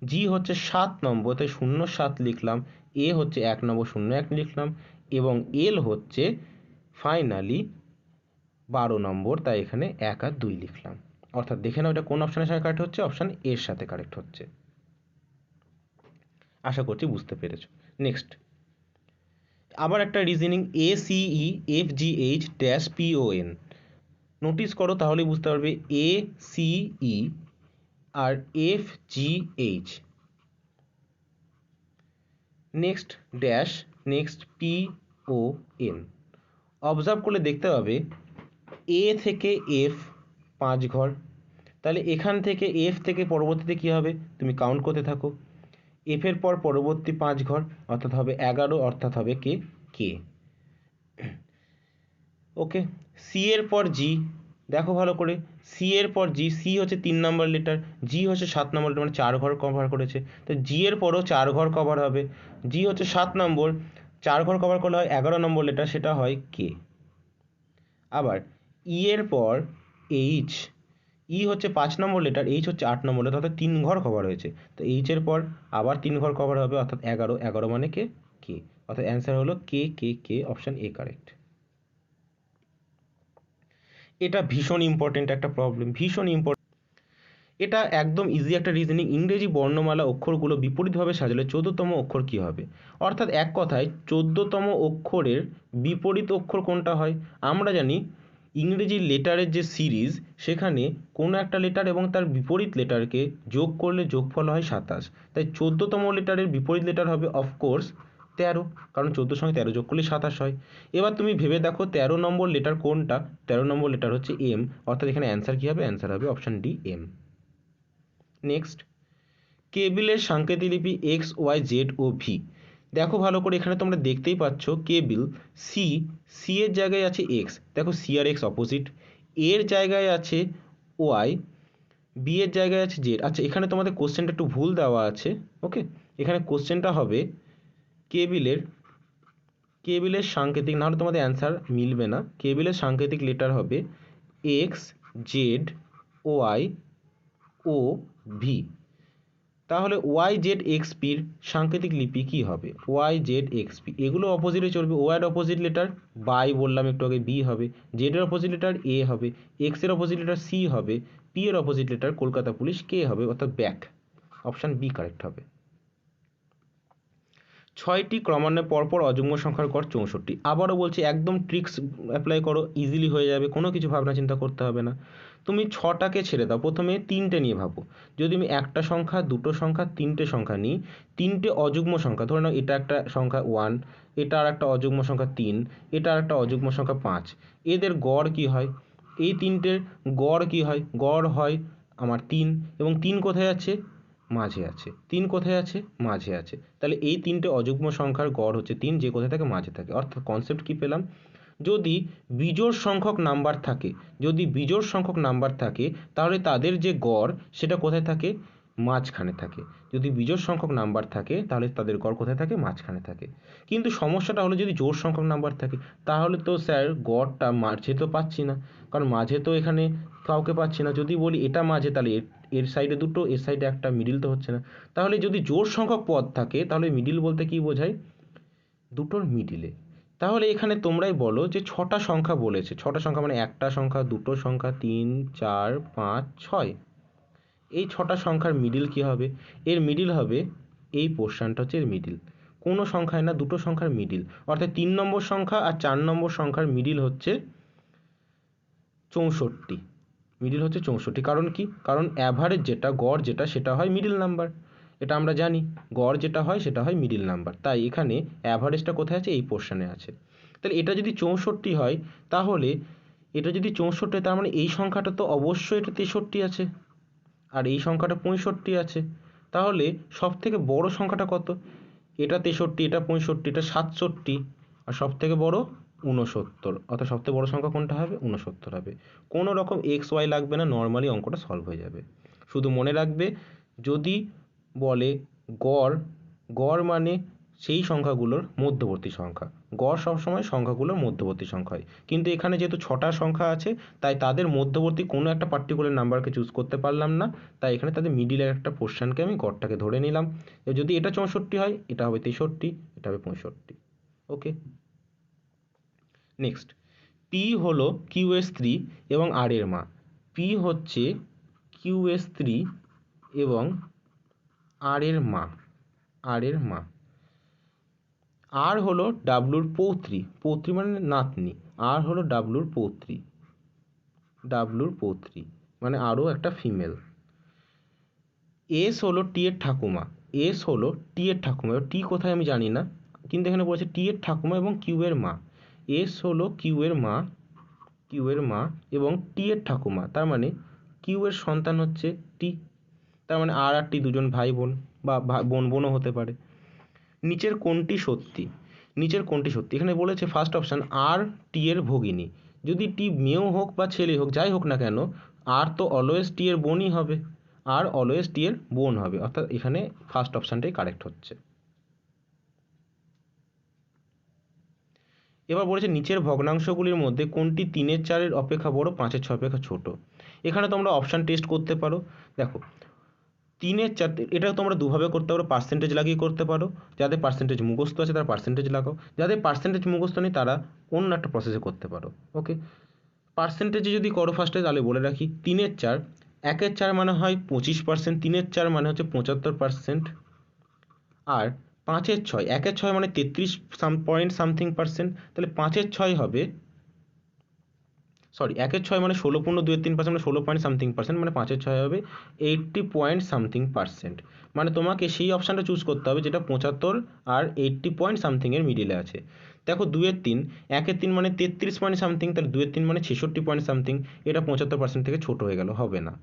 জি হচ্ছে 7 নম্বর তাই 07 লিখলাম, এ হচ্ছে 1 নম্বর 01 লিখলাম, এবং এল হচ্ছে ফাইনালি 12 নম্বর তাই এখানে 1 আর 2 লিখলাম। অর্থাৎ দেখে নাও এটা কোন অপশানের সাথে কারেক্ট হচ্ছে, অপশান এর সাথে কারেক্ট হচ্ছে। আশা করছি বুঝতে পেরেছো। নেক্সট, আবার একটা রিজনিং, ACEFGH-PON, নোটিস করো তাহলেই বুঝতে পারবে, ACE আর FGH, next dash, next PON। Observe করলে দেখতে পাবে এ থেকে এফ 5 ঘর, তাহলে এখান থেকে এফ থেকে পরবর্তীতে কী হবে তুমি কাউন্ট করতে থাকো, এফ এর পর পরবর্তী 5 ঘর অর্থাৎ হবে 11, অর্থাৎ হবে কে কে। ওকে, সি এর পর জি, দেখো ভালো করে, সি এর পর জি, সি হচ্ছে 3 নম্বর লেটার, জি হচ্ছে 7 নম্বর লেটার, মানে 4 ঘর কভার করেছে। তো জি এর পরও 4 ঘর কভার হবে, জি হচ্ছে 7 নম্বর, 4 ঘর কভার করলে হয় 11 নম্বর লেটার, সেটা হয় কে। আবার ই এর পর এইচ, ই হচ্ছে 5 নম্বর লেটার, এইচ হচ্ছে 8 নম্বর লেটার, অর্থাৎ 3 ঘর কভার হয়েছে। তো এইচ এর পর আবার 3 ঘর কভার হবে, অর্থাৎ 11, 11 মানে কে কে, অর্থাৎ অ্যান্সার হলো কে কে কে, অপশন এ কারেক্ট। এটা ভীষণ ইম্পর্টেন্ট একটা প্রবলেম, ভীষণ ইম্পর্টেন্ট। এটা একদম ইজি একটা রিজনিং। ইংরেজি বর্ণমালা অক্ষরগুলো বিপরীতভাবে সাজালে 14তম অক্ষর কী হবে? অর্থাৎ এক কথায় 14তম অক্ষরের বিপরীত অক্ষর কোনটা হয়? আমরা জানি ইংরেজি লেটারের যে সিরিজ, সেখানে কোনো একটা লেটার এবং তার বিপরীত লেটারকে যোগ করলে যোগফল হয় 27। তাই 14তম লেটারের বিপরীত লেটার হবে অফকোর্স 13, কারণ 14 সঙ্গে 13 যোগ করলে 27 হয়। এবার তুমি ভেবে দেখো 13 নম্বর লেটার কোনটা? 13 নম্বর লেটার হচ্ছে এম, অর্থাৎ এখানে অ্যান্সার কী হবে? অ্যান্সার হবে অপশান ডি, এম। নেক্সট, কেবিলের সাংকেতিক লিপি এক্স ওয়াই জেড ও ভি। দেখো ভালো করে, এখানে তোমরা দেখতেই পাচ্ছ কেবিল সি, সি এর জায়গায় আছে এক্স, দেখো সি আর এক্স অপোজিট, এর জায়গায় আছে ওয়াই, বি এর জায়গায় আছে জেড। আচ্ছা, এখানে তোমাদের কোশ্চেনটা একটু ভুল দেওয়া আছে। ওকে, এখানে কোশ্চেনটা হবে কেবিলের, কেবিলের সাংকেতিক, নাহলে তোমাদের অ্যান্সার মিলবে না। কেবিলের সাংকেতিক লেটার হবে এক্স, জেড, ওয়াই ও ভি। তাহলে ওয়াই জেড এক্স পির সাংকেতিক লিপি কী হবে? ওয়াই জেড এক্স পি, এগুলো অপোজিটে চলবে। ওয়াইয়ের অপোজিট লেটার বাই বললাম একটু আগে, বি হবে। জেডের অপোজিট লেটার এ হবে, এক্সের অপোজিট লেটার সি হবে, পি এর অপোজিট লেটার কলকাতা পুলিশ কে হবে, অর্থাৎ ব্যাক। অপশান বি কারেক্ট হবে। 6টি ক্রমান্বয়ে পরপর অযুগ্ম সংখ্যার গড় 64। আবারও বলছি, একদম ট্রিক্স অ্যাপ্লাই করো, ইজিলি হয়ে যাবে, কোনো কিছু ভাবনা চিন্তা করতে হবে না। তুমি 6টাকে ছেড়ে দাও, প্রথমে 3টে নিয়ে ভাবো। যদি আমি একটা সংখ্যা, দুটো সংখ্যা, 3টে সংখ্যা নিই, 3টে অযুগ্ম সংখ্যা, ধরে নাও এটা একটা সংখ্যা 1, এটা আর একটা অযুগ্ম সংখ্যা 3, এটা আর একটা অযুগ্ম সংখ্যা 5, এদের গড় কি হয়? এই 3টের গড় কি হয়? গড় হয় আমার 3, এবং 3 কোথায় আছে? মাঝে আছে। 3 কোথায় আছে? মাঝে আছে। তাহলে এই 3টে অযুগ্ম সংখ্যার গড় হচ্ছে 3, যে কোথায় থাকে? মাঝে থাকে। অর্থাৎ কনসেপ্ট কি পেলাম? যদি বিজোড় সংখ্যক নাম্বার থাকে, যদি বিজোড় সংখ্যক নাম্বার থাকে, তাহলে তাদের যে গড় সেটা কোথায় থাকে? মাঝখানে থাকে। যদি বিজোড় সংখ্যক নাম্বার থাকে, তাহলে তাদের গড় কোথায় থাকে? মাঝখানে থাকে। কিন্তু সমস্যাটা হলো, যদি জোড় সংখ্যক নাম্বার থাকে, তাহলে তো স্যার গড়টা মাঝে তো পাচ্ছি না, কারণ মাঝে তো এখানে কাউকে পাচ্ছি না। যদি বলি এটা মাঝে, তাহলে এর সাইডে দুটো, এর সাইডে একটা, মিডিল তো হচ্ছে না। তাহলে যদি জোড় সংখ্যক পদ থাকে, তাহলে মিডিল বলতে কি বোঝায়? দুটোর মিডিলে। তাহলে এখানে তোমরাই বলো যে 6টা সংখ্যা বলেছে, 6টা সংখ্যা মানে একটা সংখ্যা, দুটো সংখ্যা, 3, 4, 5, 6। এই 6টা সংখ্যার মিডিল কি হবে? এর মিডিল হবে এই পোর্শনটা, হচ্ছে এর মিডিল। কোনো সংখ্যায় না, দুটো সংখ্যার মিডিল, অর্থাৎ 3 নম্বর সংখ্যা আর 4 নম্বর সংখ্যার মিডিল হচ্ছে 64। মিডিল হচ্ছে 64, কারণ কি? কারণ অ্যাভারেজ যেটা, গড় যেটা, সেটা হয় মিডিল নাম্বার। এটা আমরা জানি, গড় যেটা হয় সেটা হয় মিডিল নাম্বার। তাই এখানে অ্যাভারেজটা কোথায় আছে? এই পোর্শনে আছে। তাহলে এটা যদি 64 হয়, তাহলে এটা যদি 64 হয়, তার মানে এই সংখ্যাটা তো অবশ্যই এটা 63 আছে, আর এই সংখ্যাটা 65 আছে। তাহলে সব থেকে বড় সংখ্যাটা কত? এটা 63, এটা 65, এটা 67, আর সব থেকে বড় 69। অর্থাৎ সবথেকে বড় সংখ্যা কোনটা হবে? 69 হবে। কোনো রকম এক্স ওয়াই লাগবে না, নর্মালি অঙ্কটা সলভ হয়ে যাবে। শুধু মনে রাখবে, যদি বলে গড়, গড় মানে সেই সংখ্যাগুলোর মধ্যবর্তী সংখ্যা। গড় সবসময় সংখ্যাগুলোর মধ্যবর্তী সংখ্যা হয়, কিন্তু এখানে যেহেতু 6টা সংখ্যা আছে, তাই তাদের মধ্যবর্তী কোনো একটা পার্টিকুলার নাম্বারকে চুজ করতে পারলাম না। তাই এখানে তাদের মিডিলের একটা পোর্শনকে আমি গড়টাকে ধরে নিলাম। যদি এটা 64 হয়, এটা হবে 63, এটা হবে 65। ওকে, নেক্সট, পি হলো কিউ এর স্ত্রী এবং আর এর মা। পি হচ্ছে কিউ এর স্ত্রী এবং আর এর মা, আর এর মা। আর হলো ডাব্লুর পৌত্রী, পৌত্রী মানে নাতনি। আর হলো ডাব্লুর পৌত্রী, ডাব্লুর পৌত্রী মানে আরও একটা ফিমেল। এস হলো টি এর ঠাকুমা, এস হলো টি এর ঠাকুমা। এবার টি কোথায় আমি জানি না, কিন্তু এখানে বলেছে টি এর ঠাকুমা এবং কিউ এর মা। এস হলো কিউ এর মা, কিউ এর মা এবং টি এর ঠাকুমা, তার মানে কিউ এর সন্তান হচ্ছে টি। তার মানে আর টি দুজন ভাই বোন। বা বোন বোনও হতে পারে। নিচের কোনটি সত্যি? নিচের কোনটি সত্যি? এখানে বলেছে ফার্স্ট অপশান আর টি এর ভগিনী। যদি টি মেয়েও হোক বা ছেলে হোক, যাই হোক না কেন, আর তো অলওয়েজ টি এর বোনই হবে, আর অলওয়েজ টি এর বোন হবে, অর্থাৎ এখানে ফার্স্ট অপশানটাই কারেক্ট হচ্ছে। এবার বলেছে নিচের ভগ্নাংশগুলির মধ্যে কোনটি 3/4 অপেক্ষা বড়, 5/6 অপেক্ষা ছোট? এখানে তোমরা অপশান টেস্ট করতে পারো। দেখো 3/4, এটা তোমরা দুভাবে করতে পারো, পার্সেন্টেজ লাগিয়ে করতে পারো। যাদের পার্সেন্টেজ মুখস্থ আছে তারা পার্সেন্টেজ লাগাও, যাদের পার্সেন্টেজ মুখস্থ নেই তারা অন্য একটা প্রসেসে করতে পারো। ওকে, পার্সেন্টেজে যদি করো ফার্স্টে, তাহলে বলে রাখি 3/4, 1/4 মানে হয় 25%, 3/4 মানে হচ্ছে 75%, আর 5/6, 1/6 মানে 33 পয়েন্ট সামথিং পার্সেন্ট, তাহলে 5/6 হবে, সরি 1/6 মানে 16.2-3% মানে 16 পয়েন্ট সামথিং পার্সেন্ট, মানে 5/6 হবে 80 পয়েন্ট সামথিং পার্সেন্ট। মানে তোমাকে সেই অপশানটা চুজ করতে হবে যেটা 75 আর 80 পয়েন্ট সামথিং এর মিডিলে আছে। দেখো 2/3, 1/3 মানে 33 পয়েন্ট সামথিং, তাহলে 2/3 মানে 66 পয়েন্ট সামথিং, এটা 75% থেকে ছোট হয়ে গেল, হবে না।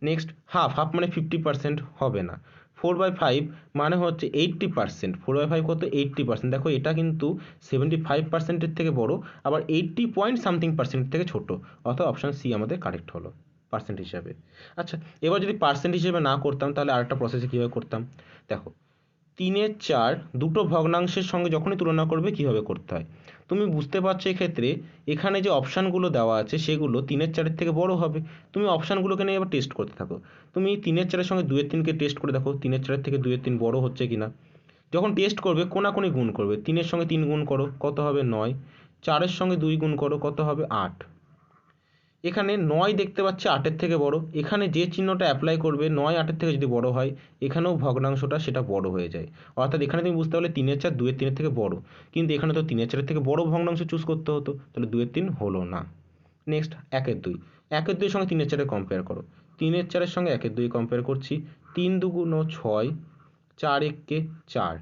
নেক্সট হাফ, হাফ মানে 50%, হবে না। 4/5 মানে হচ্ছে 80%, 4/5 কত, 80%। দেখো এটা কিন্তু 75%-এর থেকে বড়, আবার 80 পয়েন্ট সামথিং পার্সেন্ট থেকে ছোট, অর্থাৎ অপশান সি আমাদের কারেক্ট হলো পার্সেন্ট হিসাবে। আচ্ছা, এবার যদি পার্সেন্ট হিসেবে না করতাম তাহলে আরেকটা প্রসেসে কীভাবে করতাম? দেখো 3/4 দুটো ভগ্নাংশের সঙ্গে যখনই তুলনা করবে কীভাবে করতে হয় তুমি বুঝতে পারছো। এক্ষেত্রে এখানে যে অপশানগুলো দেওয়া আছে সেগুলো 3/4 থেকে বড় হবে। তুমি অপশানগুলোকে নিয়ে এবার টেস্ট করতে থাকো। তুমি 3/4 সঙ্গে 2/3কে টেস্ট করে দেখো 3/4 থেকে 2/3 বড় হচ্ছে কিনা। যখন টেস্ট করবে কোনাকুনি গুণ করবে, 3-এর সঙ্গে 3 গুণ করো কত হবে 9, 4-এর সঙ্গে 2 গুণ করো কত হবে 8। এখানে 9 দেখতে পাচ্ছি 8-এর থেকে বড়, এখানে যে চিহ্নটা অ্যাপ্লাই করবে 9 8-এর থেকে যদি বড় হয়, এখানেও ভগ্নাংশটা সেটা বড় হয়ে যায়। অর্থাৎ এখানে তুমি বুঝতে পারলে 3/4 2/3 থেকে বড়, কিন্তু এখানে তো 3/4 থেকে বড় ভগ্নাংশ চুজ করতে হতো, তাহলে 2/3 হলো না। নেক্সট 1/2, 1/2 সঙ্গে 3/4 কম্পেয়ার করো, 3/4 সঙ্গে 1/2 কম্পেয়ার করছি, 3 2 6, 4 1 4,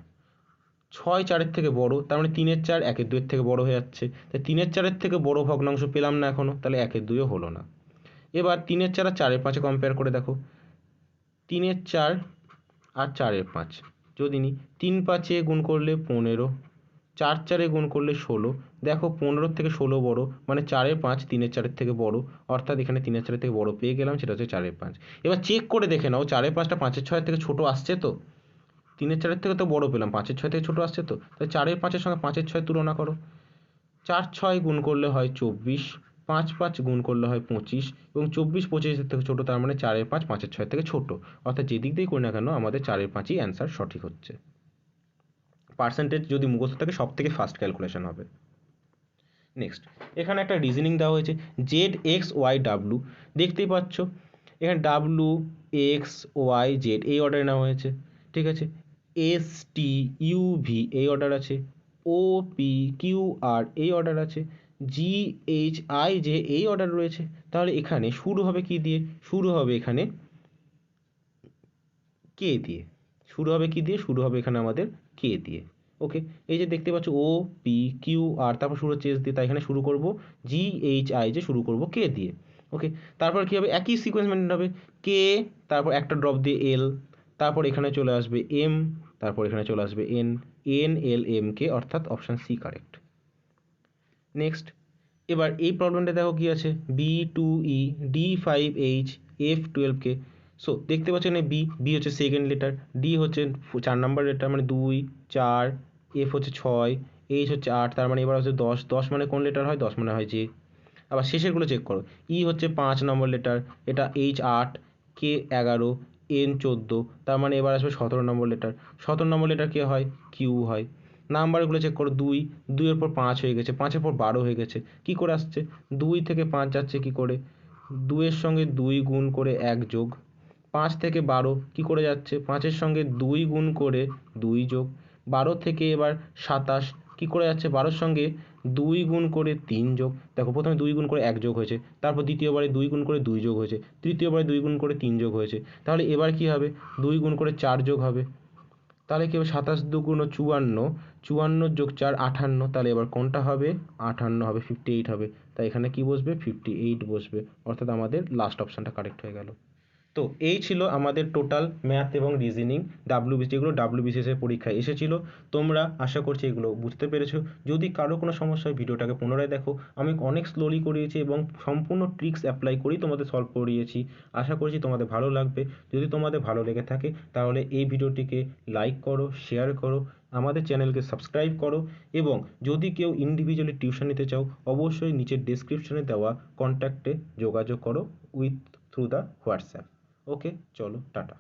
6 4-এর থেকে বড়, তার মানে 3/4 1/2 থেকে বড় হয়ে যাচ্ছে, তাই 3/4 থেকে বড় ভগ্নাংশ পেলাম না এখনো, তাহলে 1/2 হলো না। এবার 3/4 আর 4/5 কম্পেয়ার করে দেখো, 3/4 আর 4/5 যদি নিই, 3/5 গুণ করলে 15, 4/4 গুণ করলে 16, দেখো 15 থেকে 16 বড়, মানে 4/5 3/4 থেকে বড়, অর্থাৎ এখানে 3/4 থেকে বড় পেয়ে গেলাম, সেটা হচ্ছে 4/5। এবার চেক করে দেখে নাও 4/5টা 5/6 থেকে ছোট আসছে তো, 3/4 থেকে তো বড় পেলাম, 5/6 থেকে ছোট আসছে তো, তাই 4/5 সঙ্গে 5/6 তুলনা করো, 4/6 গুণ করলে হয় 24, 5/5 গুণ করলে হয় 25, এবং 24 25-এর থেকে ছোট, তার মানে 4/5 5/6 থেকে ছোট, অর্থাৎ যেদিক দিয়েই করি না কেন আমাদের 4/5ই অ্যান্সার সঠিক হচ্ছে। পার্সেন্টেজ যদি মুখস্থ থাকে সব থেকে ফার্স্ট ক্যালকুলেশন হবে। নেক্সট এখানে একটা রিজনিং দেওয়া হয়েছে, জেড এক্স ওয়াই ডাব্লু, দেখতেই পাচ্ছ এখানে ডাব্লু এক্স ওয়াই জেড এই অর্ডারে নেওয়া হয়েছে, ঠিক আছে। এস টি ইউ ভি এই অর্ডার আছে, ও পি কিউ আর এই অর্ডার আছে, জি এইচ আই জে এই অর্ডার রয়েছে। তাহলে এখানে শুরু হবে কি দিয়ে? শুরু হবে এখানে কে দিয়ে, শুরু হবে কি দিয়ে? শুরু হবে এখানে আমাদের কে দিয়ে। ওকে, এই যে দেখতে পাচ্ছ ও পি কিউ আর, তারপর শুরু হচ্ছে এস দিয়ে, তাই এখানে শুরু করব জি এইচ আই যে শুরু করব কে দিয়ে। ওকে, তারপর কি হবে? একই সিকোয়েন্স মেনটেন হবে, কে, তারপর একটা ড্রপ দিয়ে এল, তারপর এখানে চলে আসবে এম, তারপর এখানে চলে আসবে N, N L M K, অর্থাৎ অপশান সি কারেক্ট। নেক্সট এবার এই প্রবলেমটা দেখো কি আছে, B two E D 5H F 12K। So দেখতে পাচ্ছ এখানে বি, বি হচ্ছে সেকেন্ড লেটার, ডি হচ্ছে 4 নাম্বার লেটার মানে 2 4, এফ হচ্ছে 6, এইচ হচ্ছে 8, তার মানে এবার হচ্ছে 10, 10 মানে কোন লেটার হয়? 10 মানে হয় যে। আবার শেষেরগুলো চেক করো, ই হচ্ছে 5 নম্বর লেটার, এটা এইচ 8, কে 11, এন 14, তার মানে এবার আসবে 17 নম্বর লেটার, 17 নম্বর লেটার কে হয়? কিউ হয়। নাম্বারগুলো চেক করো, 2, 2-এর পর 5 হয়ে গেছে, 5-এর পর 12 হয়ে গেছে, কি করে আসছে? 2 থেকে 5 যাচ্ছে কি করে? 2-এর সঙ্গে 2 গুণ করে 1 যোগ, 5 থেকে 12 কি করে যাচ্ছে? 5-এর সঙ্গে 2 গুণ করে 2 যোগ, 12 থেকে এবার 27 কি করে যাচ্ছে? 12-এর সঙ্গে 2 গুণ করে 3 যোগ, দেখো প্রথমে 2 গুণ করে 1 যোগ হয়েছে, তারপর দ্বিতীয়বারে 2 গুণ করে 2 যোগ হয়েছে, তৃতীয়বারে 2 গুণ করে 3 যোগ হয়েছে, তাহলে এবার কি হবে? 2 গুণ করে 4 যোগ হবে, তাহলে কি হবে? 27 2 54, 54 যোগ 4 58, তাহলে এবার কোনটা হবে? 58 হবে, 58 হবে, তাই এখানে কি বসবে? 58 বসবে, অর্থাৎ আমাদের লাস্ট অপশানটা কারেক্ট হয়ে গেল। তো তো এই ছিল আমাদের টোটাল ম্যাথ এবং রিজনিং যেগুলো ডাব্লিউবিসিএস এর পরীক্ষায় এসেছিল। তোমরা আশা করছি এগুলো বুঝতে পেরেছো। যদি কারো কোনো সমস্যা হয় ভিডিওটাকে পুনরায় দেখো। আমি অনেক স্লোলি করিয়েছি এবং সম্পূর্ণ ট্রিক্স অ্যাপ্লাই করেই তোমাদের সলভ করিয়েছি। আশা করছি তোমাদের ভালো লাগবে। যদি তোমাদের ভালো লেগে থাকে তাহলে এই ভিডিওটিকে লাইক করো, শেয়ার করো, আমাদের চ্যানেলকে সাবস্ক্রাইব করো এবং যদি কেউ ইন্ডিভিজুয়ালি টিউশন নিতে চাও অবশ্যই নিচের ডেসক্রিপশনে দেওয়া কন্ট্যাক্টে যোগাযোগ করো থ্রু দ্য হোয়াটসঅ্যাপ। ওকে, চলো টাটা।